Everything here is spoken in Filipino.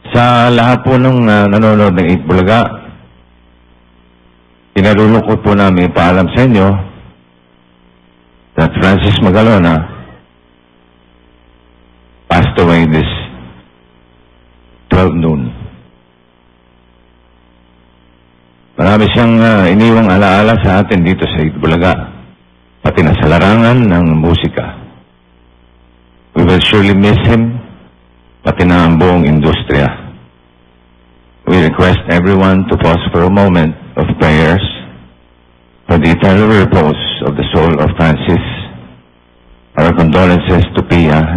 Sa lahat po ng nanonood ng 8 Bulaga, pinalulungkot po namin paalam sa inyo that Francis Magalona passed away this 12 noon. Marami siyang iniwang alaala sa atin dito sa 8 Bulaga, pati na sa larangan ng musika. We will surely miss him, pati na ang buong industriya. We request everyone to pause for a moment of prayers for the eternal repose of the soul of Francis. Our condolences to Pia